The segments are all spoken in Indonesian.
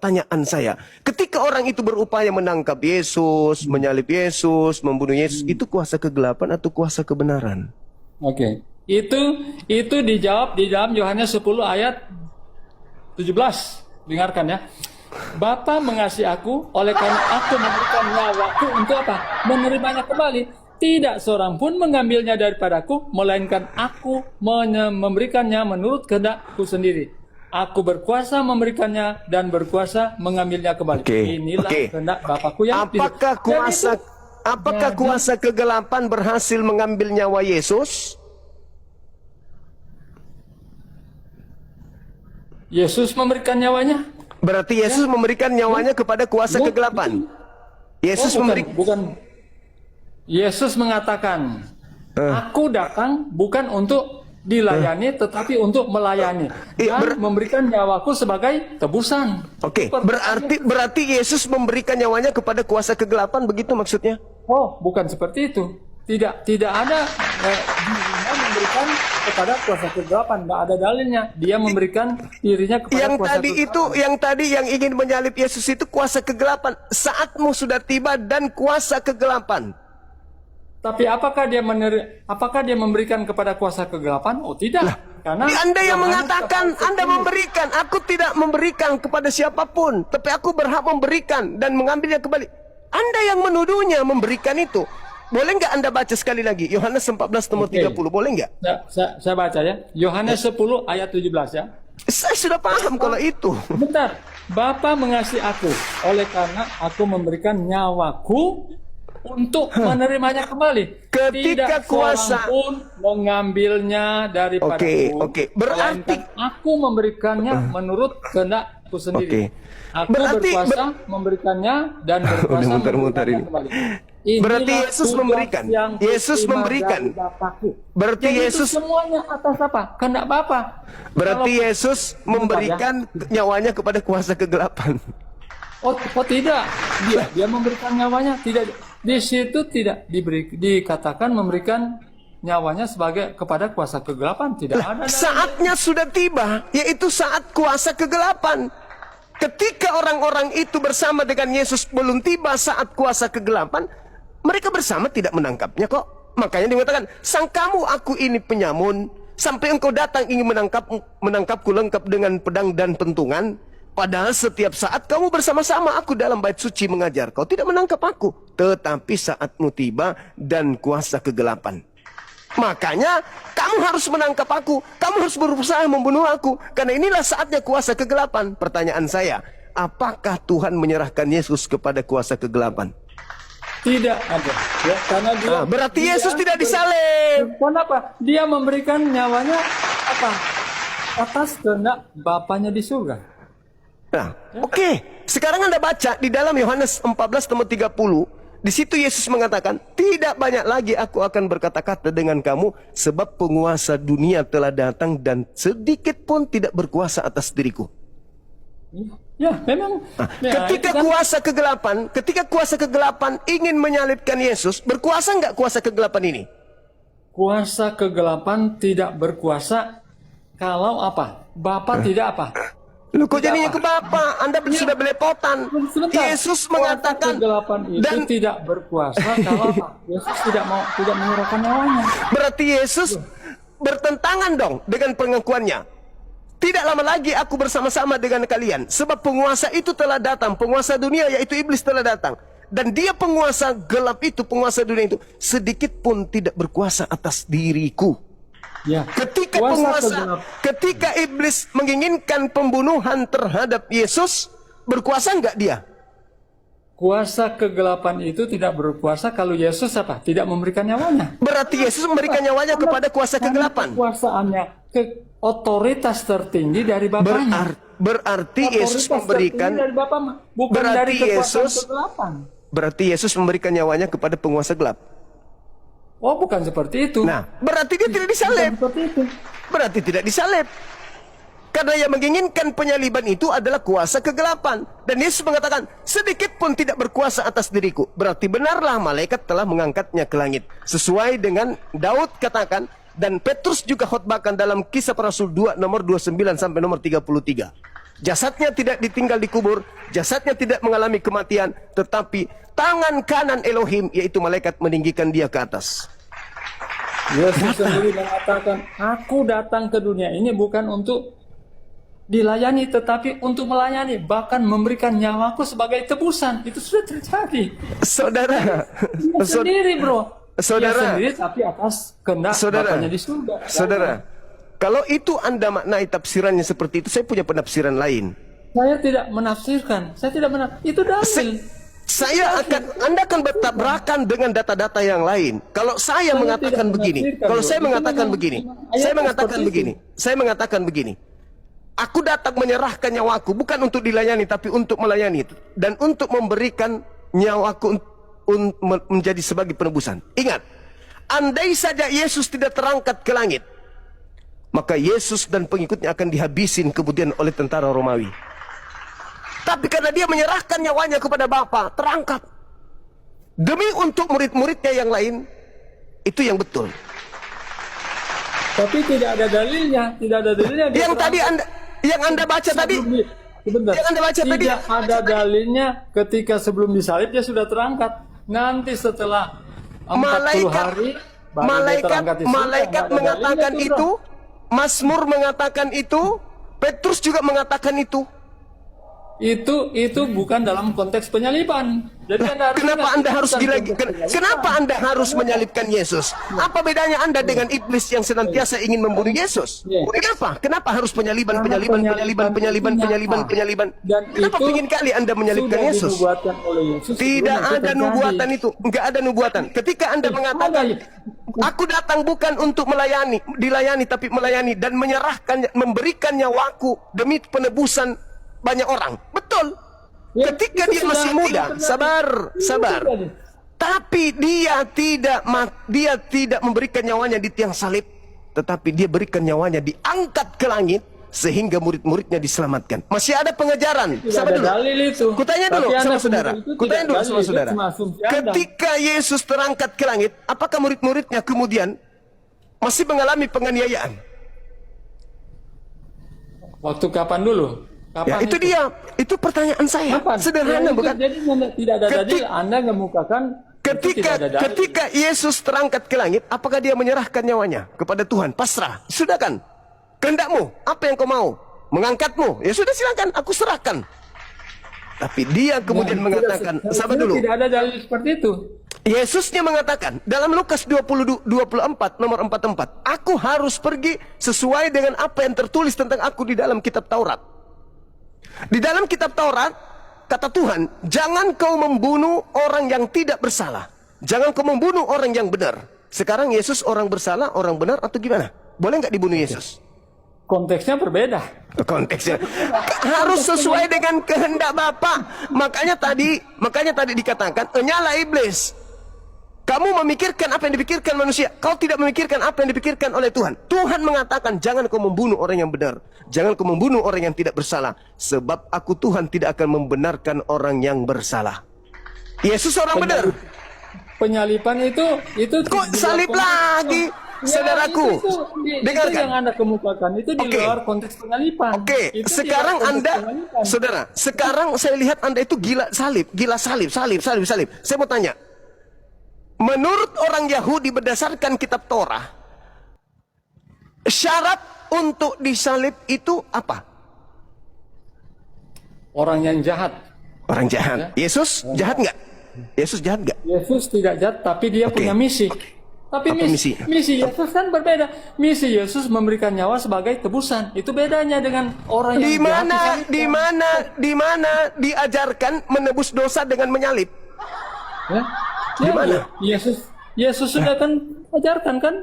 Pertanyaan saya, ketika orang itu berupaya menangkap Yesus, menyalib Yesus, membunuh Yesus, itu kuasa kegelapan atau kuasa kebenaran? Oke. Itu dijawab di dalam Yohanes 10 ayat 17. Dengarkan ya. Bapa mengasihi aku, oleh karena aku memberikan nyawaku untuk apa? Menerimanya kembali. Tidak seorang pun mengambilnya daripadaku, melainkan aku memberikannya menurut kehendakku sendiri. Aku berkuasa memberikannya dan berkuasa mengambilnya kembali. Inilah kehendak Bapakku yang Apakah kuasa kegelapan berhasil mengambil nyawa Yesus? Yesus memberikan nyawanya. Berarti Yesus memberikan nyawanya kepada kuasa kegelapan. Yesus bukan. Yesus mengatakan, aku datang bukan untuk dilayani, tetapi untuk melayani dan memberikan nyawaku sebagai tebusan. Oke, berarti Yesus memberikan nyawanya kepada kuasa kegelapan, begitu maksudnya? Oh, bukan seperti itu. Tidak ada dirinya memberikan kepada kuasa kegelapan, nggak ada dalilnya. Dia memberikan dirinya kepada kuasa kegelapan. Yang tadi yang ingin menyalib Yesus itu kuasa kegelapan. Saatmu sudah tiba dan kuasa kegelapan. Tapi apakah dia memberikan kepada kuasa kegelapan? Oh tidak. Karena Anda yang mengatakan Anda memberikan. Aku tidak memberikan kepada siapapun, tapi aku berhak memberikan dan mengambilnya kembali. Anda yang menuduhnya memberikan itu. Boleh nggak Anda baca sekali lagi Yohanes 14 nomor 30? Boleh nggak? Saya baca ya. Yohanes 10 ayat 17 ya. Saya sudah paham kalau itu. Bentar. Bapa mengasihi aku, oleh karena aku memberikan nyawaku untuk menerimanya kembali. Ketika Tidak kuasa seorang pun mengambilnya daripadaku. Berarti aku memberikannya menurut kehendakku sendiri. Aku berkuasa memberikannya dan berkuasa memberikannya kembali. Berarti Yesus memberikan. Yesus memberikan. Berarti Yesus semuanya atas apa? Kehendak Bapa. Berarti Yesus memberikan nyawanya kepada kuasa kegelapan. Oh tidak, dia memberikan nyawanya, tidak di situ tidak dikatakan memberikan nyawanya sebagai kepada kuasa kegelapan, tidak ada. Saatnya sudah tiba, yaitu saat kuasa kegelapan. Ketika orang-orang itu bersama dengan Yesus belum tiba saat kuasa kegelapan, mereka bersama tidak menangkapnya kok. Makanya dikatakan, sangkamu aku ini penyamun, sampai engkau datang ingin menangkapku lengkap dengan pedang dan pentungan. Padahal setiap saat kamu bersama-sama aku dalam bait suci mengajar. Kau tidak menangkap aku. Tetapi saatmu tiba dan kuasa kegelapan. Makanya kamu harus menangkap aku. Kamu harus berusaha membunuh aku. Karena inilah saatnya kuasa kegelapan. Pertanyaan saya, apakah Tuhan menyerahkan Yesus kepada kuasa kegelapan? Tidak ada. Ya, karena berarti Yesus tidak disalib. Kenapa? Dia memberikan nyawanya apa? Atas kehendak Bapanya di surga. Nah, oke. Sekarang Anda baca di dalam Yohanes 14 nomor 30. Di situ Yesus mengatakan, tidak banyak lagi aku akan berkata-kata dengan kamu, sebab penguasa dunia telah datang dan sedikit pun tidak berkuasa atas diriku. Ya, memang. Ketika kuasa kegelapan ingin menyalibkan Yesus, berkuasa nggak kuasa kegelapan ini? Kuasa kegelapan tidak berkuasa kalau apa? Bapa tidak apa? Loh, kok jadinya ke Bapa? Anda sudah belepotan. Yesus mengatakan kegelapan itu dan tidak berkuasa kalau apa? Yesus tidak menyerahkan nyawanya. Berarti Yesus bertentangan dong dengan pengakuannya. Tidak lama lagi aku bersama-sama dengan kalian, sebab penguasa itu telah datang, penguasa dunia yaitu iblis telah datang. Dan dia penguasa gelap itu, penguasa dunia itu, sedikit pun tidak berkuasa atas diriku. Ya. Ketika iblis menginginkan pembunuhan terhadap Yesus, berkuasa enggak dia? Kuasa kegelapan itu tidak berkuasa kalau Yesus apa? Tidak memberikan nyawanya. Berarti Yesus memberikan nyawanya kepada kuasa kegelapan. Kekuasaannya otoritas tertinggi dari Bapaknya. Berarti Yesus memberikan dari Bapa, bukan dari kekuasaan kegelapan. Berarti Yesus memberikan nyawanya kepada penguasa gelap. Oh, bukan seperti itu. Nah, berarti dia tidak disalib. Berarti tidak disalib. Karena yang menginginkan penyaliban itu adalah kuasa kegelapan. Dan Yesus mengatakan, sedikit pun tidak berkuasa atas diriku. Berarti benarlah malaikat telah mengangkatnya ke langit. Sesuai dengan Daud katakan, dan Petrus juga khotbahkan dalam Kisah Para Rasul 2 nomor 29 sampai nomor 33. Jasadnya tidak ditinggal dikubur, jasadnya tidak mengalami kematian, tetapi tangan kanan Elohim, yaitu malaikat, meninggikan dia ke atas. Yesus sendiri mengatakan, aku datang ke dunia ini bukan untuk dilayani, tetapi untuk melayani, bahkan memberikan nyawaku sebagai tebusan. Itu sudah terjadi. Saudara, Dia sendiri, bro. Saudara. Dia sendiri, tapi atas kehendak Saudara. Bapaknya di surga. Saudara, kalau itu Anda maknai tafsirannya seperti itu, saya punya penafsiran lain. Saya tidak menafsirkan. Saya tidak itu dalil. Anda akan bertabrakan dengan data-data yang lain. Kalau saya mengatakan tidak begini, menafsirkan, kalau bro. saya Itu mengatakan memang- begini, memang saya ayatnya mengatakan seperti begini, saya mengatakan begini. Aku datang menyerahkan nyawaku bukan untuk dilayani, tapi untuk melayani dan untuk memberikan nyawaku menjadi sebagai penebusan. Ingat, andai saja Yesus tidak terangkat ke langit, maka Yesus dan pengikutnya akan dihabisin kemudian oleh tentara Romawi. Tapi karena dia menyerahkan nyawanya kepada Bapa, terangkat. Demi untuk murid-muridnya yang lain, itu yang betul. Tapi tidak ada dalilnya. Tidak ada dalilnya. dia Yang tadi terangkat. yang Anda baca tadi, Sebentar. Yang Anda baca tadi. Tidak ada dalilnya ketika sebelum disalib dia sudah terangkat. Nanti setelah 40 hari baru dia terangkat di surga. malaikat Nggak ada mengatakan dalilnya itu, bro. Mazmur mengatakan itu, Petrus juga mengatakan itu. Itu bukan dalam konteks penyaliban. Jadi Anda harus Kenapa ingat, Anda itu harus bukan dilagi? konteks penyaliban. Kenapa Anda harus menyalibkan Yesus? Apa bedanya Anda dengan iblis yang senantiasa ingin membunuh Yesus? Ya. Kenapa harus penyaliban? Dan Kenapa itu ingin kali Anda menyalibkan sudah Yesus? dinubuatkan oleh Yesus Tidak sebelum itu ada terjadi. nubuatan itu, enggak ada nubuatan. Ketika Anda mengatakan, aku datang bukan untuk dilayani, tapi melayani dan memberikan nyawaku demi penebusan banyak orang. Betul. Ya, Ketika itu dia sudah- masih itu muda, terjadi. sabar. terjadi. Tapi dia tidak memberikan nyawanya di tiang salib, tetapi dia berikan nyawanya diangkat ke langit sehingga murid-muridnya diselamatkan. Masih ada pengejaran. Tidak Sabar ada dulu. dalil itu. Kutanya dulu Tapi sama Anda saudara. itu Kutanya tidak dulu dalil, sama itu saudara. cuma asumsi Anda. Ketika Yesus terangkat ke langit, apakah murid-muridnya kemudian masih mengalami penganiayaan? Waktu kapan dulu? Ya, Kapan itu dia. Itu pertanyaan saya. Kapan? Sederhana Ya, itu bukan? Jadi tidak ada dalil. Anda ngemukakan itu tidak ada dalil. Ketika Yesus terangkat ke langit, apakah dia menyerahkan nyawanya kepada Tuhan? Pasrah. Sudah kan? Kehendakmu, apa yang kau mau? Mengangkatmu. Ya sudah silakan, aku serahkan. Tapi dia kemudian mengatakan, sabar dulu. Tidak ada dalil seperti itu. Yesusnya mengatakan dalam Lukas 24 nomor 44, aku harus pergi sesuai dengan apa yang tertulis tentang aku di dalam kitab Taurat. Di dalam kitab Taurat kata Tuhan, jangan kau membunuh orang yang tidak bersalah. Jangan kau membunuh orang yang benar. Sekarang Yesus orang bersalah, orang benar atau gimana? Boleh nggak dibunuh Yesus? Konteksnya berbeda. Konteksnya harus sesuai dengan kehendak Bapa. Makanya tadi dikatakan, nyala iblis. Kamu memikirkan apa yang dipikirkan manusia. Kau tidak memikirkan apa yang dipikirkan oleh Tuhan. Tuhan mengatakan, jangan kau membunuh orang yang benar. Jangan kau membunuh orang yang tidak bersalah. Sebab aku Tuhan tidak akan membenarkan orang yang bersalah. Yesus orang benar. Penyalipan itu Kok salib lagi? Saudaraku, itu dengarkan. yang Anda kemukakan itu di Oke. luar konteks penyalipan. Oke, Itu di sekarang luar konteks Anda, penyalipan. saudara, sekarang saya lihat Anda itu gila salib. Saya mau tanya, menurut orang Yahudi berdasarkan kitab Torah, syarat untuk disalib itu apa? Orang yang jahat. Orang jahat. Yesus jahat nggak? Yesus jahat nggak? Yesus tidak jahat, tapi dia Oke. punya misi. Tapi Apa misi? misi Yesus kan berbeda. Misi Yesus memberikan nyawa sebagai tebusan. Itu bedanya dengan orang yang jahat Di mana diajarkan menebus dosa dengan menyalib? Ya? Di mana? Yesus sudah kan ajarkan kan?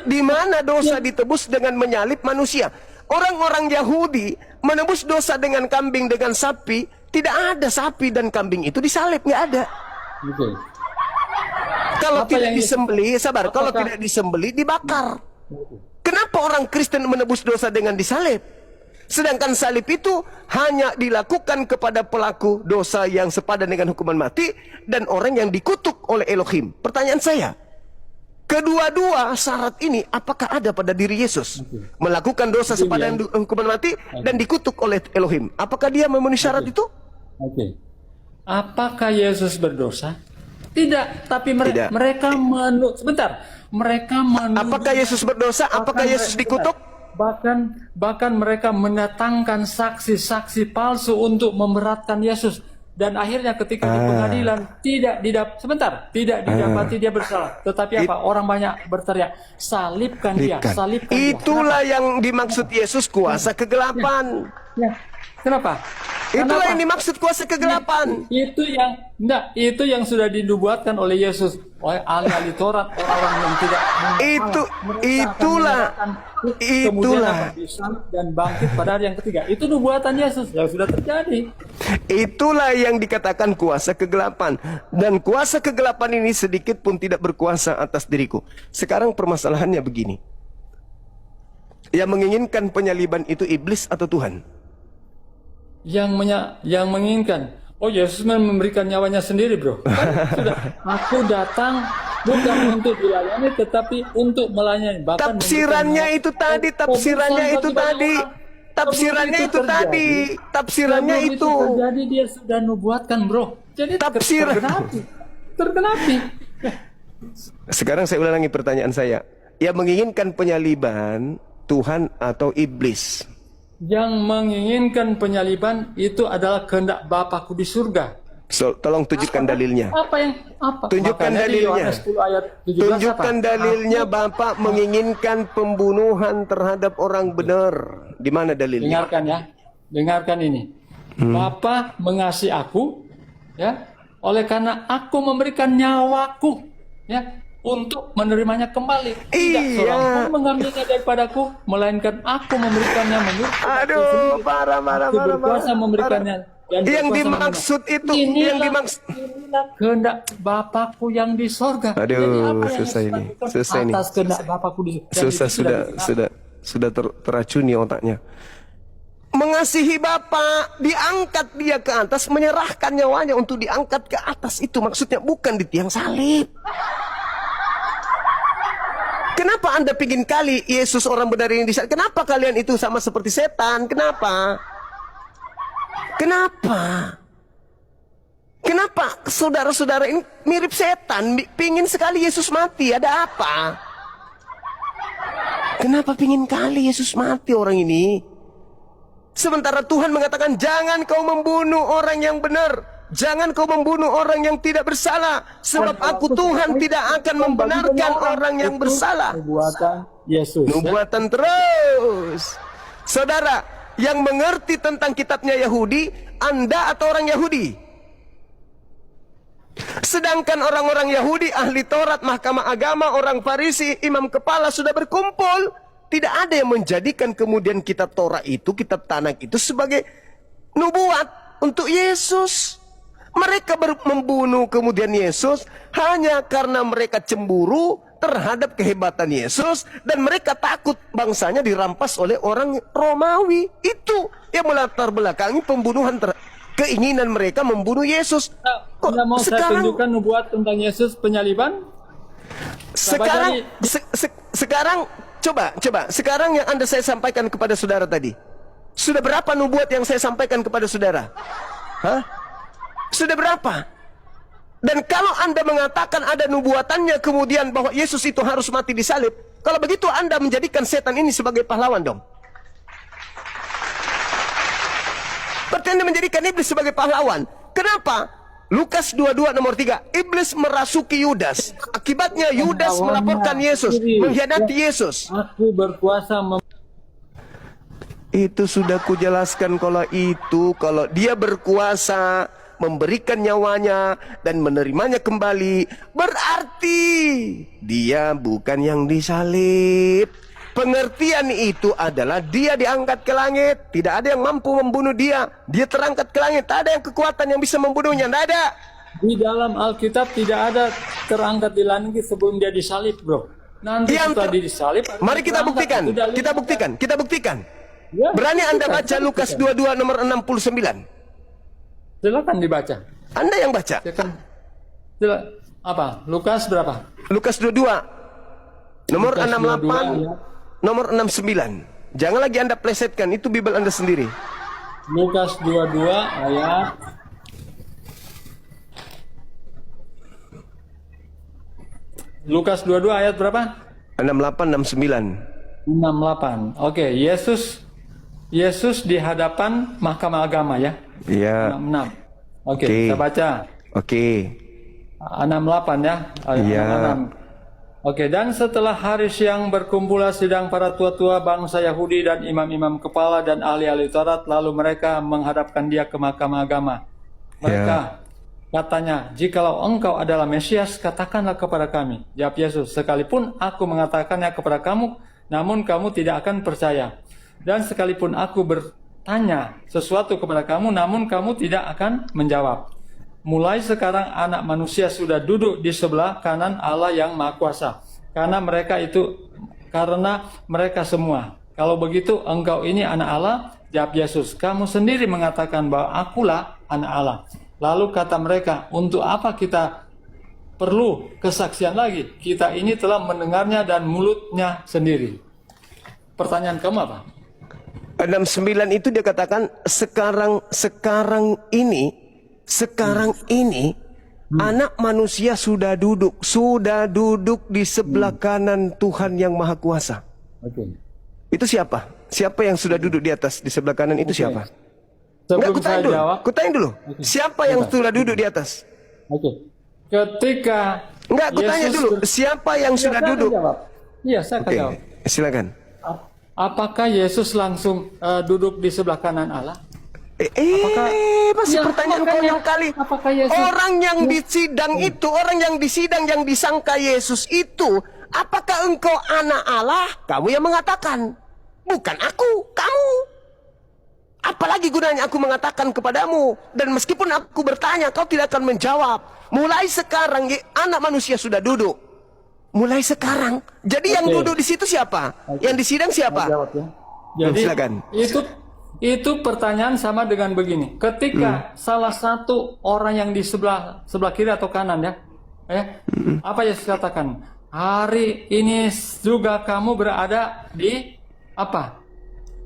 Di mana dosa ditebus dengan menyalib manusia? Orang-orang Yahudi menebus dosa dengan kambing, dengan sapi. Tidak ada sapi dan kambing itu disalib, nggak ada. Gitu. Kalau Apa tidak yang disembeli, sabar. Kalau Apakah- tidak disembeli, dibakar. Kenapa orang Kristen menebus dosa dengan disalib? Sedangkan salib itu hanya dilakukan kepada pelaku dosa yang sepadan dengan hukuman mati dan orang yang dikutuk oleh Elohim. Pertanyaan saya, Kedua-dua syarat ini apakah ada pada diri Yesus? Melakukan dosa sepadan hukuman mati dan dikutuk oleh Elohim. Apakah dia memenuhi syarat itu? Oke. Apakah Yesus berdosa? Tidak, tapi Tidak. mereka sebentar. Mereka menuduh. Apakah Yesus berdosa? Apakah Yesus dikutuk? Bahkan mereka mendatangkan saksi-saksi palsu untuk memberatkan Yesus. Dan akhirnya ketika di pengadilan tidak didapati dia bersalah. Tetapi apa? Orang banyak berteriak, salibkan dia, salibkan dia. Itulah yang dimaksud Yesus kuasa kegelapan. Ya. Kenapa? Itulah yang dimaksud kuasa kegelapan. Itu yang sudah dinubuatkan oleh Yesus, oleh ahli-ahli Taurat, orang-orang yang tidak itulah dan bangkit pada hari yang ketiga. Itu nubuatan Yesus yang sudah terjadi. Itulah yang dikatakan kuasa kegelapan. Dan kuasa kegelapan ini sedikit pun tidak berkuasa atas diriku. Sekarang permasalahannya begini. Yang menginginkan penyaliban itu iblis atau Tuhan? Yang menginginkan. Oh, Yesus memberikan nyawanya sendiri, bro. Kan sudah. Aku datang bukan untuk dilayani, tetapi untuk melayani. Bahkan Tafsirannya itu tadi. Jadi dia sudah nubuatkan, bro. Jadi terkenapi. Sekarang saya ulangi pertanyaan saya. Yang menginginkan penyaliban Tuhan atau iblis? Yang menginginkan penyaliban itu adalah kehendak Bapakku di surga. Tolong tunjukkan dalilnya. Apa? Tunjukkan Makanya di dalilnya. Yohanes 10 ayat 17 Tunjukkan apa? dalilnya Bapak menginginkan pembunuhan terhadap orang benar. Di mana dalilnya? Dengarkan ini. Bapa mengasihi aku, ya, oleh karena aku memberikan nyawaku, ya, untuk menerimanya kembali. Tidak seorang pun mengambilnya daripadaku, melainkan aku memberikannya menurut. Aduh, parah. Berkuasa memberikannya. Dan Yang berkuasa dimaksud itu, inilah inilah kehendak Bapakku yang di sorga. Aduh, Jadi apa yang susah ini, dilakukan susah ini. atas kehendak Bapakku di sorga. sudah teracuni otaknya. Mengasihi Bapa, diangkat dia ke atas, menyerahkan nyawanya untuk diangkat ke atas. Itu maksudnya, bukan di tiang salib. Kenapa Anda pingin kali Yesus orang benar ini disalib? Kenapa kalian itu sama seperti setan? Kenapa? Kenapa saudara-saudara ini mirip setan? Pingin sekali Yesus mati. Ada apa? Kenapa pingin kali Yesus mati orang ini? Sementara Tuhan mengatakan, jangan kau membunuh orang yang benar. Jangan kau membunuh orang yang tidak bersalah. Sebab aku Tuhan tidak akan membenarkan orang yang bersalah. Nubuatan Yesus. Nubuatan terus. Saudara, yang mengerti tentang kitabnya Yahudi, Anda atau orang Yahudi? Sedangkan orang-orang Yahudi, ahli Taurat, mahkamah agama, orang Farisi, imam kepala sudah berkumpul. Tidak ada yang menjadikan kemudian kitab Taurat itu, kitab Tanakh itu sebagai nubuat untuk Yesus. Mereka membunuh kemudian Yesus hanya karena mereka cemburu terhadap kehebatan Yesus. Dan mereka takut bangsanya dirampas oleh orang Romawi. Itu yang melatar belakangi pembunuhan keinginan mereka membunuh Yesus. Kok mau saya tunjukkan nubuat tentang Yesus penyaliban? Sekarang coba sekarang yang saya sampaikan kepada saudara tadi, sudah berapa nubuat yang saya sampaikan kepada saudara? Hah? Sudah berapa? Dan kalau Anda mengatakan ada nubuatannya kemudian bahwa Yesus itu harus mati disalib, kalau begitu Anda menjadikan setan ini sebagai pahlawan dong. Berarti Anda menjadikan iblis sebagai pahlawan. Kenapa? Lukas 22 nomor 3. Iblis merasuki Yudas. Akibatnya Yudas melaporkan Yesus, mengkhianati Yesus. Aku berkuasa itu sudah kujelaskan. Kalau dia berkuasa memberikan nyawanya dan menerimanya kembali, berarti dia bukan yang disalib. Pengertian itu adalah dia diangkat ke langit. Tidak ada yang mampu membunuh dia. Dia terangkat ke langit. Tak ada yang kekuatan yang bisa membunuhnya. Tidak ada. Di dalam Alkitab tidak ada terangkat di langit sebelum dia disalib, bro. Nanti setelah disalib, mari kita buktikan. Kita buktikan. Ya, berani Anda baca Lukas 22 nomor 69. Silakan dibaca. Anda yang baca. Apa? Lukas berapa? Lukas 22 Nomor Lukas 68, 22, ya. nomor 69. Jangan lagi Anda plesetkan, itu Bible Anda sendiri. Lukas 22 ayat Lukas 22 ayat berapa? 68, 69. 68. Oke, Yesus di hadapan mahkamah agama ya. Iya. 66. Oke, Oke. kita baca. Oke. 68 ya. Iya. 66. Oke, dan setelah hari siang berkumpullah sidang para tua-tua bangsa Yahudi dan imam-imam kepala dan ahli-ahli Taurat, lalu mereka menghadapkan dia ke mahkamah agama. Mereka katanya, jikalau engkau adalah Mesias, katakanlah kepada kami. Jawab Yesus, sekalipun aku mengatakannya kepada kamu, namun kamu tidak akan percaya. Dan sekalipun aku bertanya sesuatu kepada kamu, namun kamu tidak akan menjawab. Mulai sekarang anak manusia sudah duduk di sebelah kanan Allah yang Maha Kuasa. Karena mereka semua. Kalau begitu engkau ini anak Allah, jawab Yesus. Kamu sendiri mengatakan bahwa akulah anak Allah. Lalu kata mereka, untuk apa kita perlu kesaksian lagi? Kita ini telah mendengarnya dan mulutnya sendiri. Pertanyaan kamu apa? 69 itu dia katakan sekarang ini anak manusia sudah duduk di sebelah kanan Tuhan yang Maha Kuasa. Oke. Itu siapa? Siapa yang sudah duduk di atas di sebelah kanan itu siapa? Enggak, Sebelum saya jawab. kutanya dulu. Siapa yang sudah duduk di atas? Oke. Ketika Enggak, kutanya Yesus dulu. Siapa yang sudah saya akan duduk? jawab. Iya, saya akan Oke, jawab. silakan. Apakah Yesus langsung duduk di sebelah kanan Allah? Masih Ya, pertanyaan makanya, konyol kali. apakah Yesus- Orang yang disidang itu, orang yang disidang yang disangka Yesus itu, apakah engkau anak Allah? Kamu yang mengatakan, bukan aku, kamu. Apalagi gunanya aku mengatakan kepadamu, dan meskipun aku bertanya, kau tidak akan menjawab. Mulai sekarang anak manusia sudah duduk. Mulai sekarang. Jadi yang duduk di situ siapa? Yang disidang siapa? Jawab ya. Jadi Silakan. itu pertanyaan sama dengan begini. Ketika salah satu orang yang di sebelah kiri atau kanan ya, apa Yesus katakan? Hari ini juga kamu berada di apa?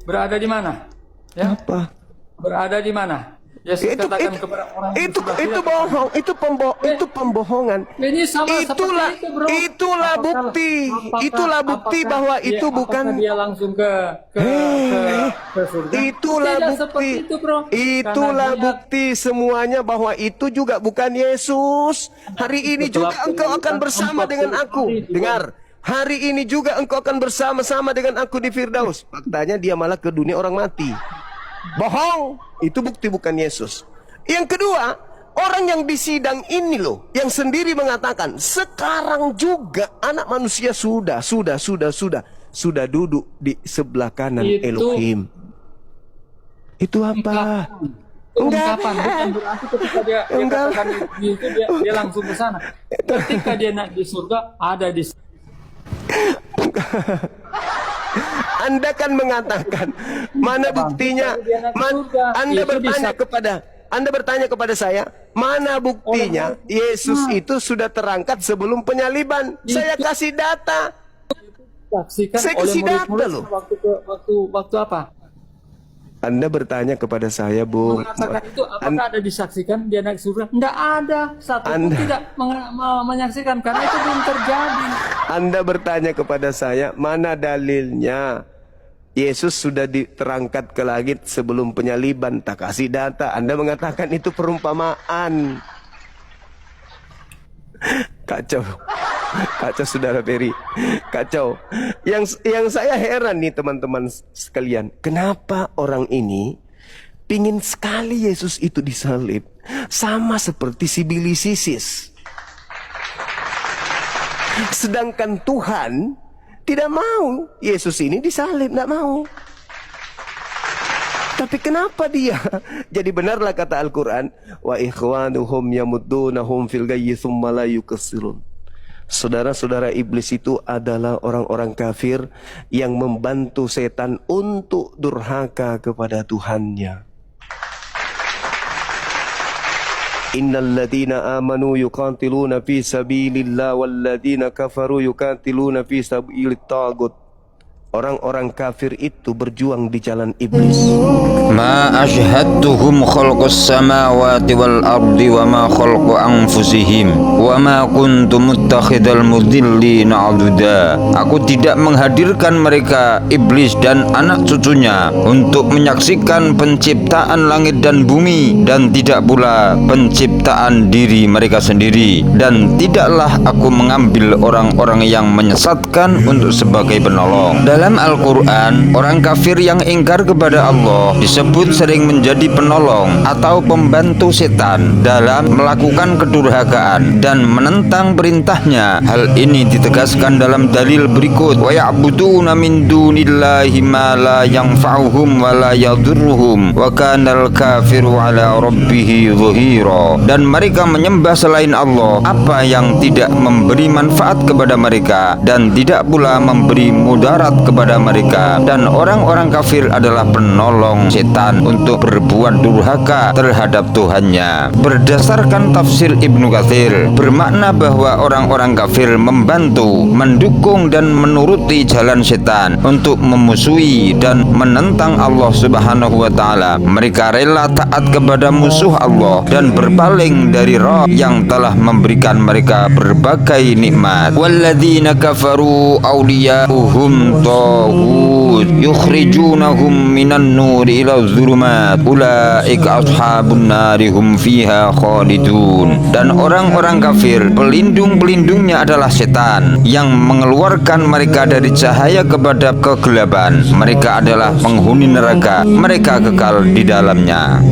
Berada di mana? Ya. Apa? Berada di mana? Yesus katakan kepada orang yang di sebelah kiri itu atau bohong, itu pembohongan. Ini sama Itulah seperti itu, bro. itulah bukti. Itulah bukti bahwa itu bukan. Apakah dia langsung ke surga? Itulah Tidak bukti. seperti itu, bro. Itulah Karena dia- bukti semuanya bahwa itu juga bukan Yesus. Hari ini juga engkau akan bersama dengan aku. Dengar. Hari ini juga engkau akan bersama-sama dengan aku di Firdaus. Faktanya dia malah ke dunia orang mati. Bohong. Itu bukti bukan Yesus. Yang kedua, orang yang disidang ini loh, yang sendiri mengatakan, sekarang juga anak manusia sudah duduk di sebelah kanan Elohim. Itu apa? Ungkapan, bukan berarti ketika dia katakan itu dia langsung ke sana. Ketika dia naik di surga, ada di Anda kan mengatakan, mana buktinya? Anda bertanya kepada saya, mana buktinya Yesus itu sudah terangkat sebelum penyaliban? Saya kasih data. saksikan Saya oleh kasih data murid-murid loh. waktu apa? Anda bertanya kepada saya, Bung. Mengatakan itu apakah ada disaksikan dia naik surga? Tidak ada, satu pun tidak menyaksikan karena itu belum terjadi. Anda bertanya kepada saya, mana dalilnya Yesus sudah terangkat ke langit sebelum penyaliban? Tak kasih data. Anda mengatakan itu perumpamaan. Kacau. Kacau saudara Ferry. Kacau. Yang saya heran nih teman-teman sekalian, kenapa orang ini pingin sekali Yesus itu disalib, sama seperti si Billy Sisis. Sedangkan Tuhan tidak mau Yesus ini disalib, tidak mau. Tapi kenapa dia? Jadi benarlah kata Al-Quran, wa ikhwanuhum yamuddunahum fil gayyi thumma la yukassirun. Saudara-saudara iblis itu adalah orang-orang kafir yang membantu setan untuk durhaka kepada Tuhannya. Innal ladzina amanu yuqatiluna fi sabilillah wal ladzina kafaru yuqatiluna fi sabilit tagut. Orang-orang kafir itu berjuang di jalan iblis. Ma ashhadtuhum khalqas samawati wal ardi wa ma khalqu anfusihim wa ma kuntu muttakhidal mudillina aduda. Aku tidak menghadirkan mereka iblis dan anak cucunya untuk menyaksikan penciptaan langit dan bumi, dan tidak pula penciptaan diri mereka sendiri, dan tidaklah aku mengambil orang-orang yang menyesatkan untuk sebagai penolong. Dalam Al-Quran, orang kafir yang ingkar kepada Allah disebut sering menjadi penolong atau pembantu setan dalam melakukan kedurhakaan dan menentang perintahnya. Hal ini ditegaskan dalam dalil berikut: wa ya'buduna min dunillahi ma la yanfa'uhum wa la yadurruhum wa kanal kafiru ala rabbih dhahira. Dan mereka menyembah selain Allah apa yang tidak memberi manfaat kepada mereka dan tidak pula memberi mudarat kepada mereka, dan orang-orang kafir adalah penolong setan untuk berbuat durhaka terhadap Tuhannya. Berdasarkan tafsir Ibnu Katsir, bermakna bahwa orang-orang kafir membantu, mendukung dan menuruti jalan setan untuk memusuhi dan menentang Allah Subhanahu wa taala. Mereka rela taat kepada musuh Allah dan berpaling dari Rabb yang telah memberikan mereka berbagai nikmat. Walladzina kafaru awliya'uhum taghut yukhrijunahum minan nuri ila dzulumat ulaika ashabun nari hum fiha khalidun. Dan orang-orang kafir, pelindung-pelindungnya adalah setan yang mengeluarkan mereka dari cahaya kepada kegelapan. Mereka adalah penghuni neraka, mereka kekal di dalamnya.